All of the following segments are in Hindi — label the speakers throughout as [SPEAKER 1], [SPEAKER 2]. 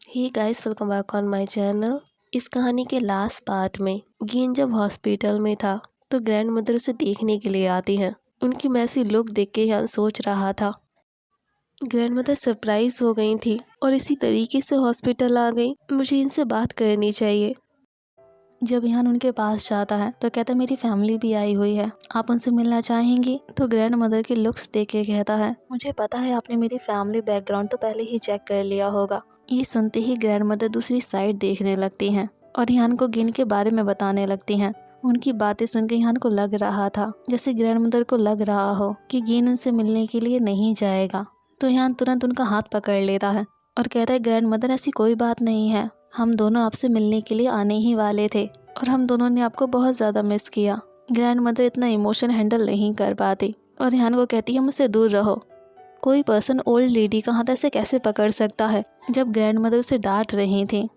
[SPEAKER 1] Hey guys, welcome back on my channel. इस कहानी के लास्ट पार्ट में गीन जब हॉस्पिटल में था तो ग्रैंड मदर उसे देखने के लिए आती हैं। उनकी मैसी लुक देख के यहाँ सोच रहा था। ग्रैंड मदर सरप्राइज हो गई थी और इसी तरीके से हॉस्पिटल आ गई। मुझे इनसे बात करनी चाहिए। जब यहाँ उनके पास जाता है तो कहता है मेरी फैमिली भी आई हुई है, आप उनसे मिलना चाहेंगी? तो ग्रैंड मदर की लुक्स देख के कहता है मुझे पता है आपने मेरी फैमिली बैकग्राउंड तो पहले ही चेक कर लिया होगा। ये सुनते ही ग्रैंड मदर दूसरी साइड देखने लगती हैं और रिहान को गिन के बारे में बताने लगती हैं। उनकी बातें सुन के रिहान को लग रहा था जैसे ग्रैंड मदर को लग रहा हो कि गिन उनसे मिलने के लिए नहीं जाएगा। तो रिहान तुरंत उनका हाथ पकड़ लेता है और कहता है ग्रैंड मदर ऐसी कोई बात नहीं है, हम दोनों आपसे मिलने के लिए आने ही वाले थे और हम दोनों ने आपको बहुत ज़्यादा मिस किया। ग्रैंड मदर इतना इमोशन हैंडल नहीं कर पाती और रिहान को कहती है मुझसे दूर रहो। कोई पर्सन ओल्ड लेडी का हाथ ऐसे कैसे पकड़ सकता है। जब ग्रैंड मदर उसे डांट रही थी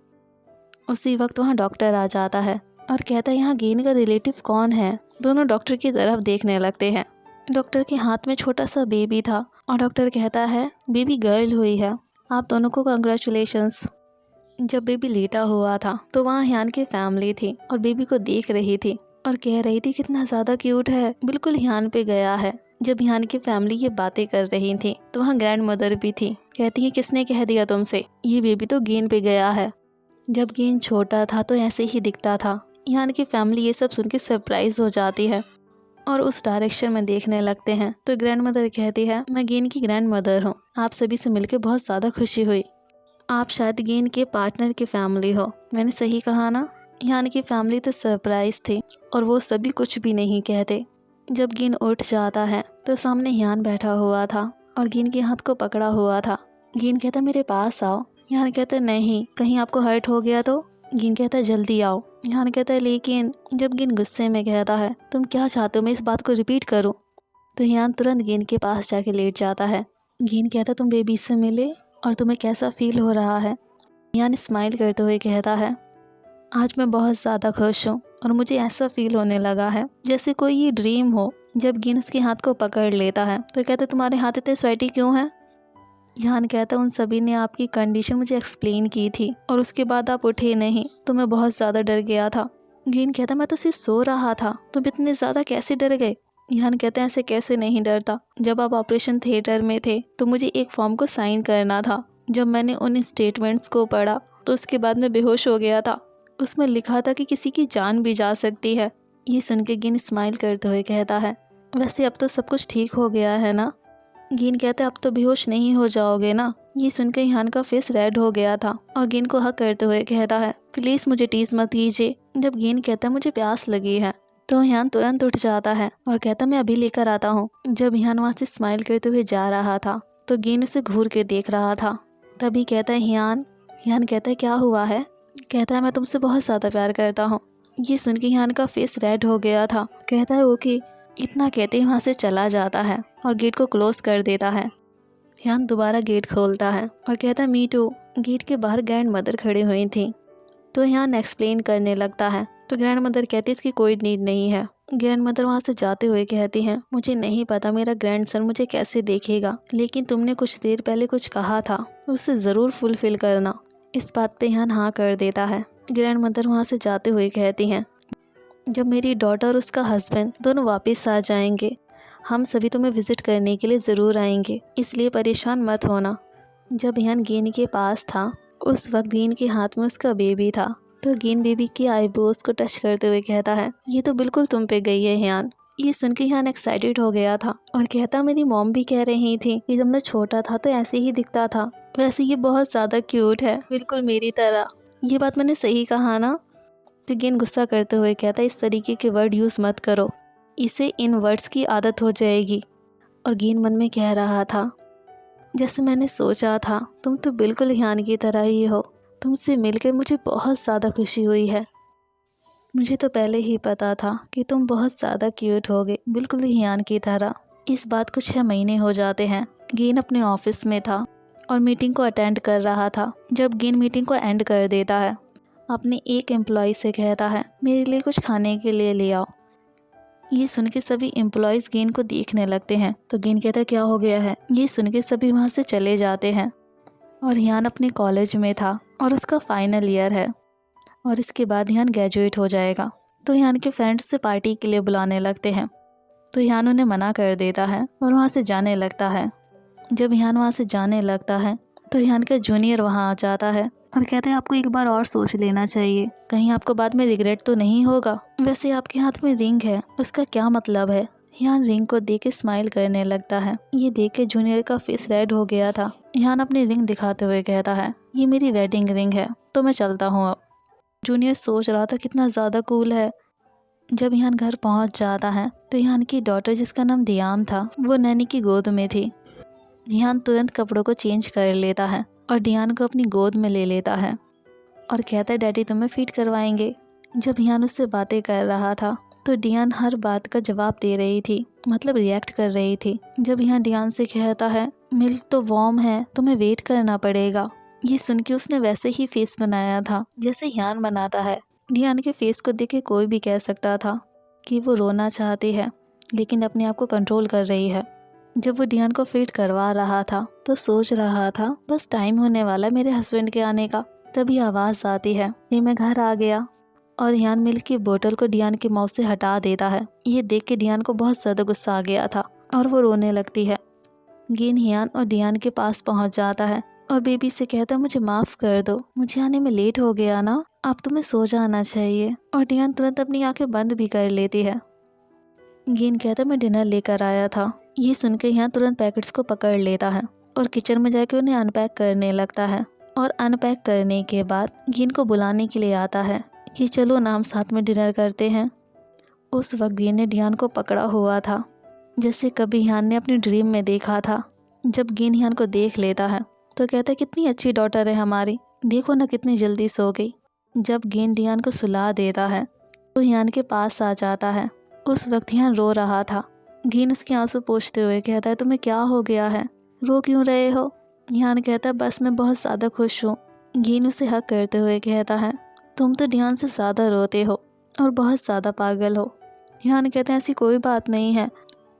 [SPEAKER 1] उसी वक्त वहाँ डॉक्टर आ जाता है और कहता है यहाँ गेन का रिलेटिव कौन है। दोनों डॉक्टर की तरफ देखने लगते हैं। डॉक्टर के हाथ में छोटा सा बेबी था और डॉक्टर कहता है बेबी गर्ल हुई है, आप दोनों को कंग्रेचुलेशंस। जब बेबी लेटा हुआ था तो वहाँ हियान की फैमिली थी और बेबी को देख रही थी और कह रही थी कितना ज़्यादा क्यूट है, बिल्कुल हियान पे गया है। जब हियान की फैमिली ये बातें कर रही थी तो वहाँ ग्रैंड मदर भी थी। कहती है किसने कह दिया तुमसे, ये बेबी तो गेन पे गया है। जब गेन छोटा था तो ऐसे ही दिखता था। हियान की फैमिली ये सब सुन के सरप्राइज हो जाती है और उस डायरेक्शन में देखने लगते हैं। तो ग्रैंड मदर कहती है मैं गेन की ग्रैंड मदर हूँ, आप सभी से मिलकर बहुत ज़्यादा खुशी हुई। आप शायद गेन के पार्टनर की फैमिली हो, मैंने सही कहा ना? हियान की फैमिली तो सरप्राइज थी और वो सभी कुछ भी नहीं कहते। जब गेन उठ जाता है तो सामने हियान बैठा हुआ था और गेन के हाथ को पकड़ा हुआ था। गेन कहता मेरे पास आओ। हियान कहता नहीं, कहीं आपको हर्ट हो गया तो? गेन कहता है जल्दी आओ। हियान कहता है लेकिन। जब गेन गुस्से में कहता है तुम क्या चाहते हो मैं इस बात को रिपीट करूँ? तो हियान तुरंत गेन के पास जाके लेट जाता है। गेन कहता तुम बेबी से मिले और तुम्हें कैसा फील हो रहा है? हियान स्माइल करते हुए कहता है आज मैं बहुत ज़्यादा खुश हूँ और मुझे ऐसा फील होने लगा है जैसे कोई ये ड्रीम हो। जब गिन उसके हाथ को पकड़ लेता है तो कहते तुम्हारे हाथ इतने स्वेटी क्यों हैं? हियान कहता उन सभी ने आपकी कंडीशन मुझे एक्सप्लेन की थी और उसके बाद आप उठे नहीं तो मैं बहुत ज़्यादा डर गया था। गिन कहता मैं तो सिर्फ सो रहा था, तुम इतने ज़्यादा कैसे डर गए? हियान कहते हैं ऐसे कैसे नहीं डरता, जब आप ऑपरेशन थिएटर में थे तो मुझे एक फॉर्म को साइन करना था। जब मैंने उन स्टेटमेंट्स को पढ़ा तो उसके बाद मैं बेहोश हो गया था। उसमें लिखा था कि किसी की जान भी जा सकती है। ये सुन के गिन स्माइल करते हुए कहता है वैसे अब तो सब कुछ ठीक हो गया है ना? गिन कहते अब तो बेहोश नहीं हो जाओगे ना? ये सुनकर हियान का फेस रेड हो गया था और गिन को हक करते हुए कहता है प्लीज़ मुझे टीज मत कीजिए। जब गिन कहता है मुझे प्यास लगी है तो हियान तुरंत उठ जाता है और कहता मैं अभी लेकर आता हूँ। जब हियान वहाँ से स्माइल करते हुए जा रहा था तो गिन उसे घूर के देख रहा था। तभी कहता है हियान। हियान कहता है क्या हुआ है? कहता है मैं तुमसे बहुत ज़्यादा प्यार करता हूँ। ये सुन के हियान का फेस रेड हो गया था। कहता है ओके। इतना कहते ही वहाँ से चला जाता है और गेट को क्लोज कर देता है। हियान दोबारा गेट खोलता है और कहता है मी टू। गेट के बाहर ग्रैंड मदर खड़ी हुई थी तो हियान एक्सप्लेन करने लगता है। तो ग्रैंड मदर कहती इसकी कोई नीड नहीं है। ग्रैंड मदर वहाँ से जाते हुए कहती हैं मुझे नहीं पता मेरा ग्रैंडसन मुझे कैसे देखेगा, लेकिन तुमने कुछ देर पहले कुछ कहा था उससे ज़रूर फुलफिल करना। इस बात पे हियान हाँ कर देता है। ग्रैंड मदर वहाँ से जाते हुए कहती हैं जब मेरी डॉटर और उसका हस्बैंड दोनों वापस आ जाएंगे हम सभी तुम्हें विजिट करने के लिए ज़रूर आएंगे, इसलिए परेशान मत होना। जब हियान गेन के पास था उस वक्त गेन के हाथ में उसका बेबी था तो गेन बेबी की आईब्रोज को टच करते हुए कहता है ये तो बिल्कुल तुम पे गई है हियान। ये सुन के हियान एक्साइटेड हो गया था और कहता मेरी मॉम भी कह रही थी कि जब मैं छोटा था तो ऐसे ही दिखता था, वैसे ये बहुत ज़्यादा क्यूट है, बिल्कुल मेरी तरह। ये बात मैंने सही कहा ना? तो गेन गुस्सा करते हुए कहता इस तरीके के वर्ड यूज़ मत करो, इसे इन वर्ड्स की आदत हो जाएगी। और गेन मन में कह रहा था जैसे मैंने सोचा था तुम तो बिल्कुल हियान की तरह ही हो, तुमसे मिलकर मुझे बहुत ज़्यादा खुशी हुई है। मुझे तो पहले ही पता था कि तुम बहुत ज़्यादा क्यूट होगे, बिल्कुल हियान की तरह। इस बात को 6 महीने हो जाते हैं। गेन अपने ऑफिस में था और मीटिंग को अटेंड कर रहा था। जब गेन मीटिंग को एंड कर देता है अपने एक एम्प्लॉय से कहता है मेरे लिए कुछ खाने के लिए ले आओ। ये सुन के सभी एम्प्लॉयज़ गेन को देखने लगते हैं तो गेन कहता है क्या हो गया है? ये सुन के सभी वहाँ से चले जाते हैं।
[SPEAKER 2] और हियान अपने कॉलेज में था और उसका फाइनल ईयर है और इसके बाद हियान ग्रेजुएट हो जाएगा। तो हियान के फ्रेंड्स से पार्टी के लिए बुलाने लगते हैं, तो हियान उन्हें मना कर देता है और वहाँ से जाने लगता है। जब हियान वहाँ से जाने लगता है तो हियान का जूनियर वहाँ आ जाता है और कहते हैं आपको एक बार और सोच लेना चाहिए, कहीं आपको बाद में रिग्रेट तो नहीं होगा। वैसे आपके हाथ में रिंग है, उसका क्या मतलब है? हियान रिंग को देख के स्माइल करने लगता है। ये देख के जूनियर का फेस रेड हो गया था। हियान अपनी रिंग दिखाते हुए कहता है ये मेरी वेडिंग रिंग है, तो मैं चलता हूँ अब। जूनियर सोच रहा था कितना ज़्यादा कूल है। जब हियान घर पहुँच जाता है तो हियान की डॉटर जिसका नाम दियान था वो नैनी की गोद में थी। हियान तुरंत कपड़ों को चेंज कर लेता है और डियान को अपनी गोद में ले लेता है और कहता है डैडी तुम्हें फीड करवाएंगे। जब हियान उससे बातें कर रहा था तो डियान हर बात का जवाब दे रही थी, मतलब रिएक्ट कर रही थी। जब हियान डियान से कहता है मिल्क तो वार्म है, तुम्हें वेट करना पड़ेगा। ये सुन के उसने वैसे ही फेस बनाया था जैसे हियान बनाता है। डियान के फेस को देख के कोई भी कह सकता था कि वो रोना चाहती है लेकिन अपने आप को कंट्रोल कर रही है। जब वो डियान को फीड करवा रहा था तो सोच रहा था बस टाइम होने वाला मेरे हस्बैंड के आने का। तभी आवाज़ आती है कि मैं घर आ गया और हियान मिल्क की बोतल को डियान के माउथ से हटा देता है। ये देख के डियान को बहुत ज़्यादा गुस्सा आ गया था और वो रोने लगती है। गिन हियान और डियान के पास पहुंच जाता है और बेबी से कहता है मुझे माफ़ कर दो, मुझे आने में लेट हो गया ना, अब तुम्हें सो जाना चाहिए। और डियान तुरंत अपनी आंखें बंद भी कर लेती है। गिन कहता है मैं डिनर लेकर आया था। ये सुन के हियान तुरंत पैकेट्स को पकड़ लेता है और किचन में जाके उन्हें अनपैक करने लगता है। और अनपैक करने के बाद गिन को बुलाने के लिए आता है कि चलो ना हम साथ में डिनर करते हैं। उस वक्त गिन ने डियान को पकड़ा हुआ था जैसे कभी हियान ने अपनी ड्रीम में देखा था। जब गिन हियान को देख लेता है तो कहता है कितनी अच्छी डॉटर है हमारी, देखो ना कितनी जल्दी सो गई। जब गिन डियान को सुला देता है तो हियान के पास आ जाता है। उस वक्त हियान रो रहा था। गिन उसके आंसू पोंछते हुए कहता है तुम्हें क्या हो गया है, रो क्यों रहे हो? हियान कहता है बस मैं बहुत ज़्यादा खुश हूँ। गिन उसे हक करते हुए कहता है तुम तो डियान से ज़्यादा रोते हो और बहुत ज़्यादा पागल हो। हियान कहते हैं ऐसी कोई बात नहीं है,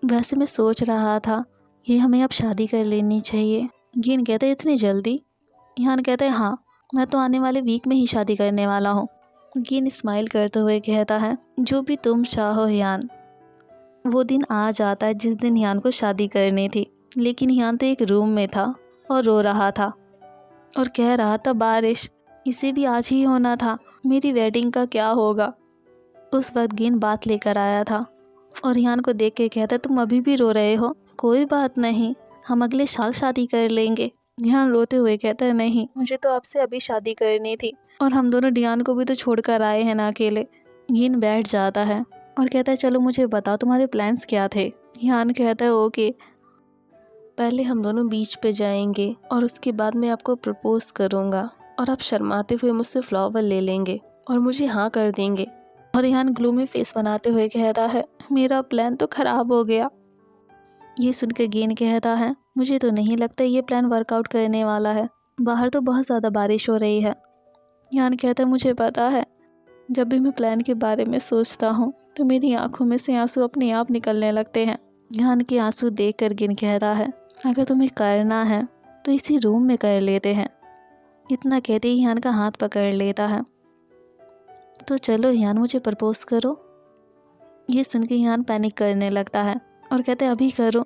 [SPEAKER 2] वैसे मैं सोच रहा था ये हमें अब शादी कर लेनी चाहिए। गिन कहते हैं इतनी जल्दी? हियान कहते हैं हाँ, मैं तो आने वाले वीक में ही शादी करने वाला हूँ। गिन स्माइल करते हुए कहता है जो भी तुम चाहो हियान। वो दिन आ जाता है जिस दिन हियान को शादी करनी थी, लेकिन हियान तो एक रूम में था और रो रहा था और कह रहा था बारिश इसे भी आज ही होना था, मेरी वेडिंग का क्या होगा। उस वक्त गिन बात लेकर आया था और हियान को देख के कहता तुम अभी भी रो रहे हो, कोई बात नहीं हम अगले साल शादी कर लेंगे। हियान रोते हुए कहता है नहीं, मुझे तो आपसे अभी शादी करनी थी और हम दोनों डियान को भी तो छोड़कर आए हैं ना अकेले। गिन बैठ जाता है और कहता है चलो मुझे बताओ तुम्हारे प्लान्स क्या थे। हियान कहता है ओके, पहले हम दोनों बीच पे जाएंगे और उसके बाद मैं आपको प्रपोज करूँगा और आप शर्माते हुए मुझसे फ्लावर ले लेंगे और मुझे हाँ कर देंगे। और हियान ग्लूमी फेस बनाते हुए कहता है मेरा प्लान तो ख़राब हो गया। ये सुन के गिन कहता है मुझे तो नहीं लगता ये प्लान वर्कआउट करने वाला है, बाहर तो बहुत ज़्यादा बारिश हो रही है। हियान कहता है मुझे पता है, जब भी मैं प्लान के बारे में सोचता हूँ तो मेरी आंखों में से आंसू अपने आप निकलने लगते हैं। हियान के आंसू देख कर गिन कहता है अगर तुम्हें करना है तो इसी रूम में कर लेते हैं। इतना कहते ही हियान का हाथ पकड़ लेता है। तो चलो हियान मुझे प्रपोज करो। ये सुन के हियान पैनिक करने लगता है और कहते अभी करो।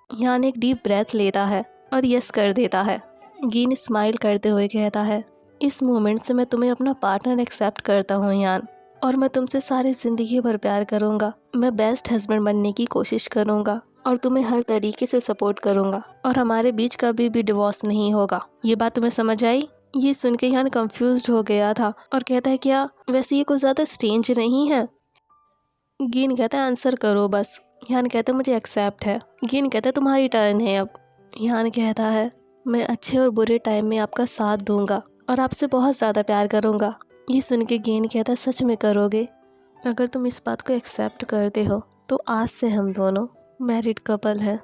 [SPEAKER 2] हियान एक डीप ब्रेथ लेता है और यस कर देता है। गिन स्माइल करते हुए कहता है इस मोमेंट से मैं तुम्हें अपना पार्टनर एक्सेप्ट करता हूँ हियान, और मैं तुमसे सारी ज़िंदगी भर प्यार करूँगा। मैं बेस्ट हस्बैंड बनने की कोशिश करूँगा और तुम्हें हर तरीके से सपोर्ट करूँगा और हमारे बीच कभी भी डिवोर्स नहीं होगा। ये बात तुम्हें समझ आई? ये सुन के हियान कंफ्यूज्ड हो गया था और कहता है क्या वैसे ये कुछ ज़्यादा स्ट्रेंज नहीं है? गिन कहता है आंसर करो बस। हियान कहता है मुझे एक्सेप्ट है। गिन कहता है तुम्हारी टर्न है अब। हियान कहता है मैं अच्छे और बुरे टाइम में आपका साथ दूंगा और आपसे बहुत ज़्यादा प्यार करूंगा। ये सुन के गिन कहता है सच में करोगे? अगर तुम इस बात को एक्सेप्ट करते हो तो आज से हम दोनों मैरिड कपल हैं।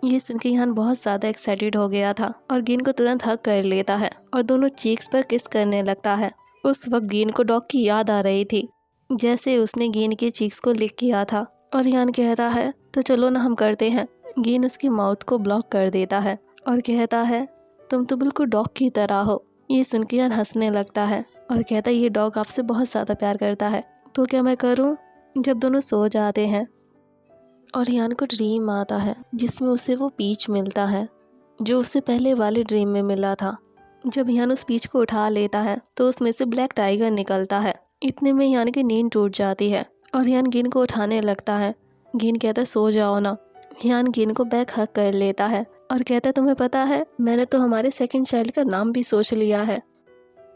[SPEAKER 2] ये सुन के हियान बहुत ज़्यादा एक्साइटेड हो गया था और गिन को तुरंत हक कर लेता है और दोनों चीक्स पर किस करने लगता है। उस वक्त गिन को डॉग की याद आ रही थी, जैसे उसने गिन के चीक्स को लिक किया था। और हियान कहता है तो चलो ना हम करते हैं। गिन उसकी माउथ को ब्लॉक कर देता है और कहता है
[SPEAKER 1] तुम तो बिल्कुल डॉग की तरह हो। ये सुन के यान हंसने लगता है और कहता है ये डॉग आपसे बहुत ज़्यादा प्यार करता है, तो क्या मैं करूँ। जब दोनों सो जाते हैं और यान को ड्रीम आता है जिसमें उसे वो पीच मिलता है जो उसे पहले वाले ड्रीम में मिला था। जब यान उस पीच को उठा लेता है तो उसमें से ब्लैक टाइगर निकलता है। इतने में यान की नींद टूट जाती है और यान गिन को उठाने लगता है। गिन कहता है सो जाओ ना। यान गिन को बैक हक कर लेता है और कहता है तुम्हें पता है मैंने तो हमारे सेकंड चाइल्ड का नाम भी सोच लिया है।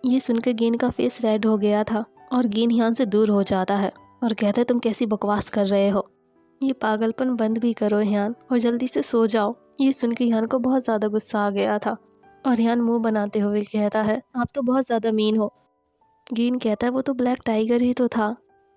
[SPEAKER 1] ये सुनकर गिन का फेस रेड हो गया था और गिन यान से दूर हो जाता है और कहता है तुम कैसी बकवास कर रहे हो, ये पागलपन बंद भी करो यान और जल्दी से सो जाओ। ये सुन के यान को बहुत ज़्यादा गुस्सा आ गया था और यान मुंह बनाते हुए कहता है आप तो बहुत ज़्यादा मीन हो। गिन कहता है वो तो ब्लैक टाइगर ही तो था।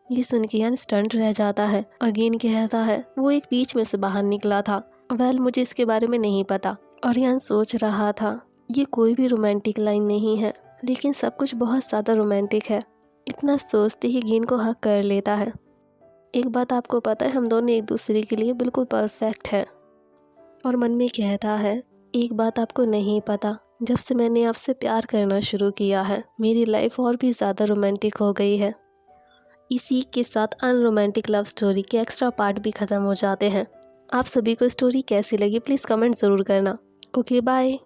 [SPEAKER 1] ये सुन के यान स्टंट रह जाता है और गिन कहता है वो एक बीच में से बाहर निकला था। वेल मुझे इसके बारे में नहीं पता। और यान सोच रहा था ये कोई भी रोमांटिक लाइन नहीं है, लेकिन सब कुछ बहुत ज़्यादा रोमांटिक है। इतना सोचते ही गिन को हक कर लेता है। एक बात आपको पता है हम दोनों एक दूसरे के लिए बिल्कुल परफेक्ट हैं। और मन में कहता है एक बात आपको नहीं पता, जब से मैंने आपसे प्यार करना शुरू किया है मेरी लाइफ और भी ज़्यादा रोमांटिक हो गई है। इसी के साथ अनरोमांटिक लव स्टोरी के एक्स्ट्रा पार्ट भी ख़त्म हो जाते हैं। आप सभी को स्टोरी कैसी लगी प्लीज़ कमेंट ज़रूर करना। Okay bye.